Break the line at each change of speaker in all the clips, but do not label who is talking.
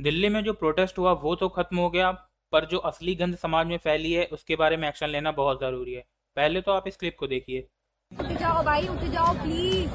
दिल्ली में जो प्रोटेस्ट हुआ वो तो खत्म हो गया, पर जो असली गंद समाज में फैली है उसके बारे में एक्शन लेना बहुत ज़रूरी है। पहले तो आप इस क्लिप को देखिए।
उठ जाओ भाई, उठ जाओ प्लीज।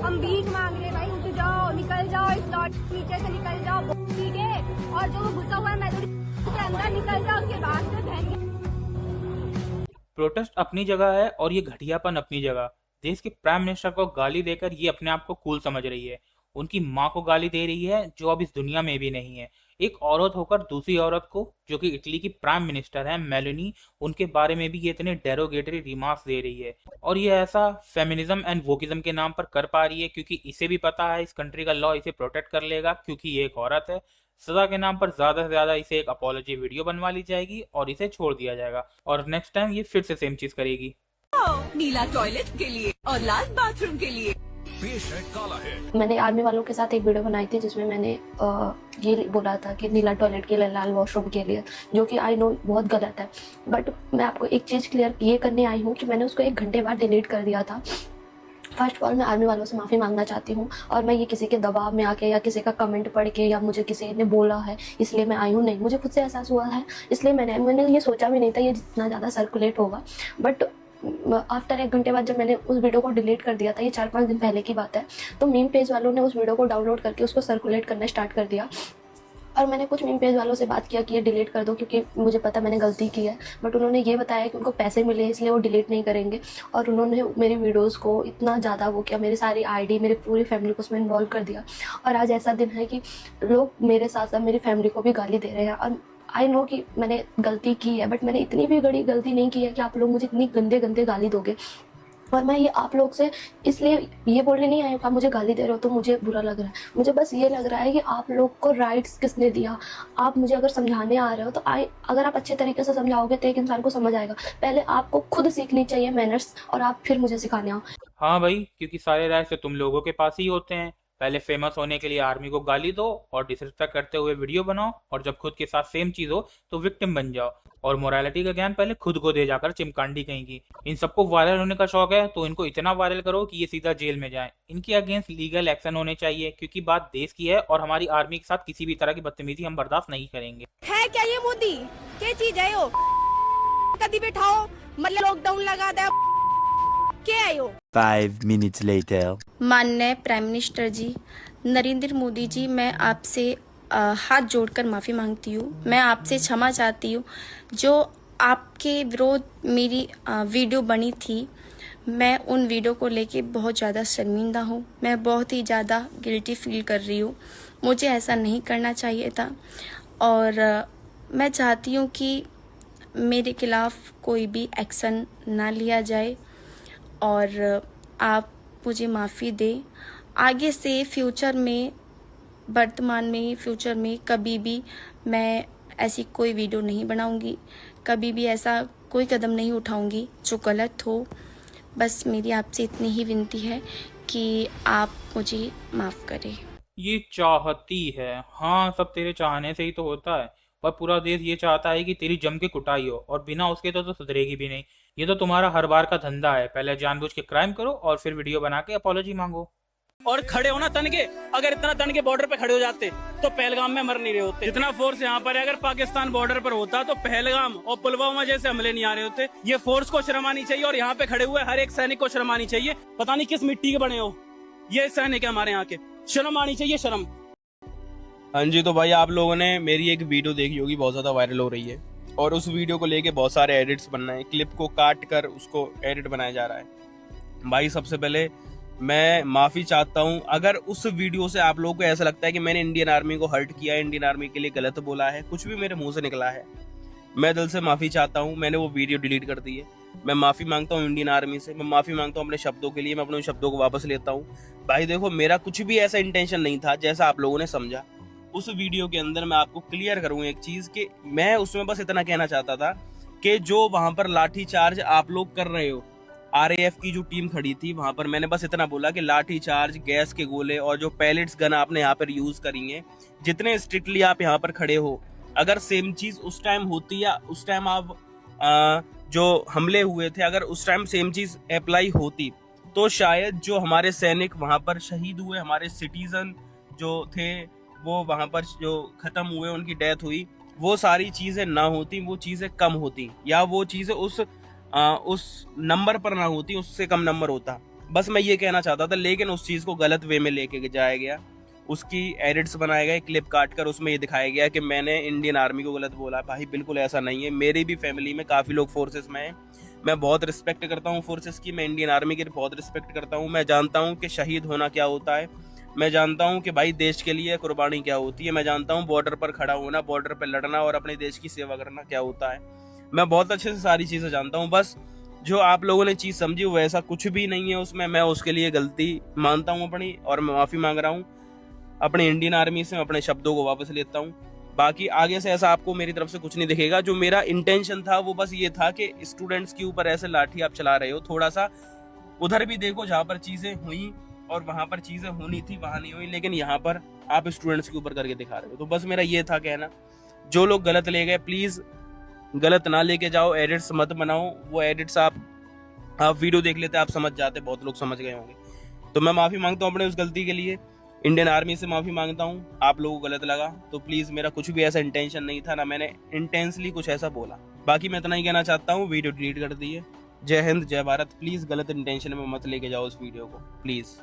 हम भीख मांग रहे हैं भाई, उठ जाओ, निकल जाओ, इस लॉट नीचे से निकल जाओ, ठीक है। और जो घुसा हुआ है मैदान के अंदर निकल जाओ, उसके बाद से बहन।
प्रोटेस्ट अपनी जगह है और ये घटियापन अपनी जगह। देश के प्राइम मिनिस्टर को गाली देकर ये अपने आप को कूल समझ रही है। उनकी माँ को गाली दे रही है जो अब इस दुनिया में भी नहीं है। एक औरत होकर दूसरी औरत को, जो कि इटली की प्राइम मिनिस्टर है मेलोनी, उनके बारे में भी ये इतने डेरोगेटरी रिमार्क्स दे रही है। और ये ऐसा फेमिनिज्म एंड वोकिज्म के नाम पर कर पा रही है क्योंकि इसे भी पता है इस कंट्री का लॉ इसे प्रोटेक्ट कर लेगा, क्योंकि ये एक औरत है। सजा के नाम पर ज्यादा से ज्यादा इसे एक अपॉलॉजी वीडियो बनवा ली जाएगी और इसे छोड़ दिया जाएगा, और नेक्स्ट टाइम ये फिर से सेम चीज करेगी।
नीला टॉयलेट के लिए और लाल बाथरूम के लिए।
पेश है काला है।
मैंने आर्मी वालों के साथ एक वीडियो बनाई थी जिसमें मैंने ये बोला था कि नीला टॉयलेट के लिए, लाल वॉशरूम के लिए, जो कि आई नो बहुत गलत है। बट मैं आपको एक चीज़ क्लियर ये करने आई हूँ कि मैंने उसको 1 घंटे बाद डिलीट कर दिया था। फर्स्ट ऑफ ऑल मैं आर्मी वालों से माफ़ी मांगना चाहती हूँ, और मैं ये किसी के दबाव में आके या किसी का कमेंट पढ़ के या मुझे किसी ने बोला है इसलिए मैं आई हूँ, नहीं, मुझे खुद से एहसास हुआ है इसलिए मैंने ये सोचा भी नहीं था ये जितना ज़्यादा सर्कुलेट होगा। बट आफ्टर 1 घंटे बाद जब मैंने उस वीडियो को डिलीट कर दिया था, ये 4-5 दिन पहले की बात है, तो मीम पेज वालों ने उस वीडियो को डाउनलोड करके उसको सर्कुलेट करना स्टार्ट कर दिया। और मैंने कुछ मीम पेज वालों से बात किया कि ये डिलीट कर दो क्योंकि मुझे पता मैंने गलती की है। बट उन्होंने ये बताया कि उनको पैसे मिले इसलिए वो डिलीट नहीं करेंगे, और उन्होंने मेरी वीडियोस को इतना ज़्यादा वो किया, मेरी सारी आईडी, मेरी पूरी फैमिली को उसमें इन्वॉल्व कर दिया। और आज ऐसा दिन है कि लोग मेरे साथ साथ मेरी फैमिली को भी गाली दे रहे हैं। और आई नो कि मैंने गलती की है, बट मैंने इतनी भी बड़ी गलती नहीं की है कि आप लोग मुझे इतनी गंदे गंदे गाली दोगे। और मैं ये आप लोग से इसलिए ये बोलने नहीं आई हूँ कि आप मुझे गाली दे रहे हो तो मुझे बुरा लग रहा है। मुझे बस ये लग रहा है कि आप लोग को राइट्स किसने दिया। आप मुझे अगर समझाने आ रहे हो तो अगर आप अच्छे तरीके से समझाओगे तो एक इंसान को समझ आएगा। पहले आपको खुद सीखनी चाहिए मैनर्स, और आप फिर मुझे सिखाने आओ।
हाँ भाई, क्योंकि सारे राय से तुम लोगों के पास ही होते हैं। पहले फेमस होने के लिए आर्मी को गाली दो और डिसरिस्पेक्ट करते हुए वीडियो बनाओ, और जब खुद के साथ सेम चीज हो तो विक्टिम बन जाओ। और मोरालिटी का ज्ञान पहले खुद को दे जाकर चिमकांडी कहीं की। इन सबको वायरल होने का शौक है तो इनको इतना वायरल करो कि ये सीधा जेल में जाए। इनके अगेंस्ट लीगल एक्शन होने चाहिए, क्योंकि बात देश की है और हमारी आर्मी के साथ किसी भी तरह की बदतमीजी हम बर्दाश्त नहीं करेंगे।
है क्या ये मोदी? क्या चीज है यो? कभी बैठाओ, मतलब लॉकडाउन लगा दे, क्या है यो?
5 minutes later.
माननीय प्राइम मिनिस्टर जी नरेंद्र मोदी जी, मैं आपसे हाथ जोड़कर माफ़ी मांगती हूँ। मैं आपसे क्षमा चाहती हूँ। जो आपके विरोध मेरी वीडियो बनी थी, मैं उन वीडियो को लेके बहुत ज़्यादा शर्मिंदा हूँ। मैं बहुत ही ज़्यादा गिल्टी फील कर रही हूँ। मुझे ऐसा नहीं करना चाहिए था, और मैं चाहती हूँ कि मेरे खिलाफ़ कोई भी एक्शन ना लिया जाए, और आप मुझे माफ़ी दें। आगे से फ्यूचर में, वर्तमान में, फ्यूचर में कभी भी मैं ऐसी कोई वीडियो नहीं बनाऊंगी, कभी भी ऐसा कोई कदम नहीं उठाऊंगी जो गलत हो। बस मेरी आपसे इतनी ही विनती है कि आप मुझे माफ़ करें।
ये चाहती है, हाँ, सब तेरे चाहने से ही तो होता है। पर पूरा देश ये चाहता है कि तेरी जम के कुटाई हो, और बिना उसके तो सुधरेगी भी नहीं। ये तो तुम्हारा हर बार का धंधा है, पहले जानबूझ के क्राइम करो और फिर वीडियो बना के अपॉलॉजी मांगो।
और खड़े हो ना तन के, अगर इतना तन के बॉर्डर पे खड़े हो जाते तो पहलगाम में मर नहीं रहे होते। इतना फोर्स यहाँ पर है, अगर पाकिस्तान बॉर्डर पर होता तो पहलगाम और पुलवामा जैसे हमले नहीं आ रहे होते। ये फोर्स को शर्म आनी चाहिए, और यहाँ पे खड़े हुए हर एक सैनिक को शर्म आनी चाहिए। पता नहीं किस मिट्टी के बने हो ये सैनिक है हमारे यहाँ के, शर्म आनी चाहिए, शर्म। हाँ जी, तो भाई आप लोगों ने मेरी एक वीडियो देखी होगी, बहुत ज्यादा वायरल हो रही है, और उस वीडियो को लेके बहुत सारे एडिट्स बन रहे हैं। क्लिप को काट कर उसको एडिट बनाया जा रहा है। भाई सबसे पहले मैं माफी चाहता हूं अगर उस वीडियो से आप लोगों को ऐसा लगता है कि मैंने इंडियन आर्मी को हर्ट किया, इंडियन आर्मी के लिए गलत बोला है, कुछ भी मेरे मुंह से निकला है, मैं दिल से माफी चाहता हूं। मैंने वो वीडियो डिलीट कर दी है। मैं माफी मांगता हूं इंडियन आर्मी से, मैं माफी मांगता हूं अपने शब्दों के लिए, मैं अपने शब्दों को वापस लेता हूं। भाई देखो, मेरा कुछ भी ऐसा इंटेंशन नहीं था जैसा आप लोगों ने समझा। उस वीडियो के अंदर मैं आपको क्लियर करूँ एक चीज, कि मैं उसमें बस इतना कहना चाहता था कि जो वहां पर लाठी चार्ज आप लोग कर रहे हो, आरएएफ की जो टीम खड़ी थी वहां पर, मैंने बस इतना बोला कि लाठी चार्ज, गैस के गोले और जो पैलेट्स गन आपने यहाँ पर यूज करी है, जितने स्ट्रिक्टली आप यहाँ पर खड़े हो, अगर सेम चीज उस टाइम होती या उस टाइम आप जो हमले हुए थे अगर उस टाइम सेम चीज अप्लाई होती, तो शायद जो हमारे सैनिक वहां पर शहीद हुए, हमारे सिटीजन जो थे वो वहाँ पर जो ख़त्म हुए, उनकी डेथ हुई, वो सारी चीज़ें ना होती, वो चीज़ें कम होती, या वो चीज़ें उस नंबर पर ना होती, उससे कम नंबर होता। बस मैं ये कहना चाहता था, लेकिन उस चीज़ को गलत वे में लेके जाया गया। उसकी एडिट्स बनाए गए, क्लिप काट कर उसमें ये दिखाया गया कि मैंने इंडियन आर्मी को गलत बोला। भाई बिल्कुल ऐसा नहीं है, मेरी भी फैमिली में काफ़ी लोग फोर्सेस में हैं। मैं बहुत रिस्पेक्ट करता हूँ फोर्सेस की, मैं इंडियन आर्मी की बहुत रिस्पेक्ट करता हूँ। मैं जानता हूँ कि शहीद होना क्या होता है, मैं जानता हूँ कि भाई देश के लिए कुर्बानी क्या होती है, मैं जानता हूँ बॉर्डर पर खड़ा होना, बॉर्डर पर लड़ना और अपने देश की सेवा करना क्या होता है। मैं बहुत अच्छे से सारी चीज़ें जानता हूँ। बस जो आप लोगों ने चीज़ समझी वो ऐसा कुछ भी नहीं है उसमें। मैं उसके लिए गलती मानता हूँ अपनी, और मैं माफ़ी मांग रहा हूँ अपने इंडियन आर्मी से। मैं अपने शब्दों को वापस लेता हूँ। बाकी आगे से ऐसा आपको मेरी तरफ से कुछ नहीं दिखेगा। जो मेरा इंटेंशन था वो बस ये था कि स्टूडेंट्स के ऊपर ऐसे लाठी आप चला रहे हो, थोड़ा सा उधर भी देखो जहाँ पर चीज़ें हुई और वहाँ पर चीज़ें होनी थी वहाँ नहीं हुई, लेकिन यहाँ पर आप स्टूडेंट्स के ऊपर करके दिखा रहे हो। तो बस मेरा ये था कहना, जो लोग गलत ले गए प्लीज़ गलत ना लेके जाओ, एडिट्स मत बनाओ। वो एडिट्स आप वीडियो देख लेते, आप समझ जाते, बहुत लोग समझ गए होंगे। तो मैं माफ़ी मांगता हूँ अपने उस गलती के लिए, इंडियन आर्मी से माफ़ी मांगता हूँ। आप लोगों को गलत लगा तो प्लीज़, मेरा कुछ भी ऐसा इंटेंशन नहीं था, ना मैंने इंटेंसली कुछ ऐसा बोला। बाकी मैं इतना ही कहना चाहता हूँ, वीडियो डिलीट कर दी है। जय हिंद, जय भारत। प्लीज़ गलत इंटेंशन में मत लेके जाओ उस वीडियो को, प्लीज़।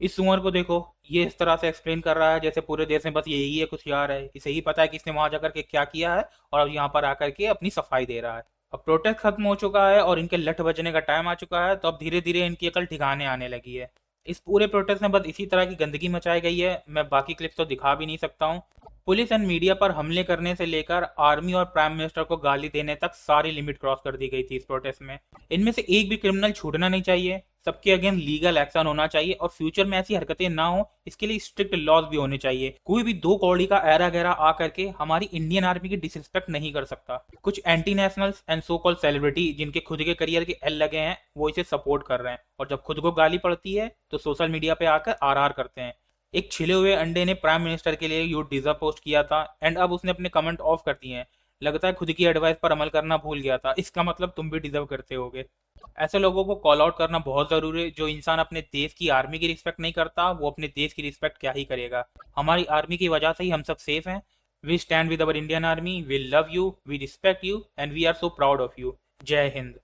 इस सुअर को देखो, ये इस तरह से एक्सप्लेन कर रहा है जैसे पूरे देश में बस यही है, कुछ यार है, इसे ही पता है कि इसने वहां जाकर के क्या किया है, और अब यहाँ पर आकर के अपनी सफाई दे रहा है। अब प्रोटेस्ट खत्म हो चुका है और इनके लठ बजने का टाइम आ चुका है, तो अब धीरे धीरे इनकी अकल ठिकाने आने लगी है। इस पूरे प्रोटेस्ट में बस इसी तरह की गंदगी मचाई गई है। मैं बाकी क्लिप्स तो दिखा भी नहीं सकता हूँ। पुलिस एंड मीडिया पर हमले करने से लेकर आर्मी और प्राइम मिनिस्टर को गाली देने तक सारी लिमिट क्रॉस कर दी गई थी इस प्रोटेस्ट में। इनमें से एक भी क्रिमिनल छूटना नहीं चाहिए, सबके अगेंस्ट लीगल एक्शन होना चाहिए, और फ्यूचर में ऐसी हरकतें ना हो इसके लिए स्ट्रिक्ट लॉज भी होने चाहिए। कोई भी दो कौड़ी का ऐरा गहरा आ करके हमारी इंडियन आर्मी की डिसरिस्पेक्ट नहीं कर सकता। कुछ anti nationals and so called celebrity जिनके खुद के करियर के एल लगे हैं, वो इसे सपोर्ट कर रहे हैं, और जब खुद को गाली पड़ती है तो सोशल मीडिया पे आकर आर करते हैं। एक छिले हुए अंडे ने प्राइम मिनिस्टर के लिए यू डिजर्व पोस्ट किया था, एंड अब उसने अपने कमेंट ऑफ कर दिए हैं। लगता है खुद की एडवाइस पर अमल करना भूल गया था। इसका मतलब तुम भी डिजर्व करते होगे। ऐसे लोगों को कॉल आउट करना बहुत जरूरी है। जो इंसान अपने देश की आर्मी की रिस्पेक्ट नहीं करता, वो अपने देश की रिस्पेक्ट क्या ही करेगा। हमारी आर्मी की वजह से ही हम सब सेफ हैं। We stand with our Indian army, we love you, we respect you, and we are so proud of you. जय हिंद।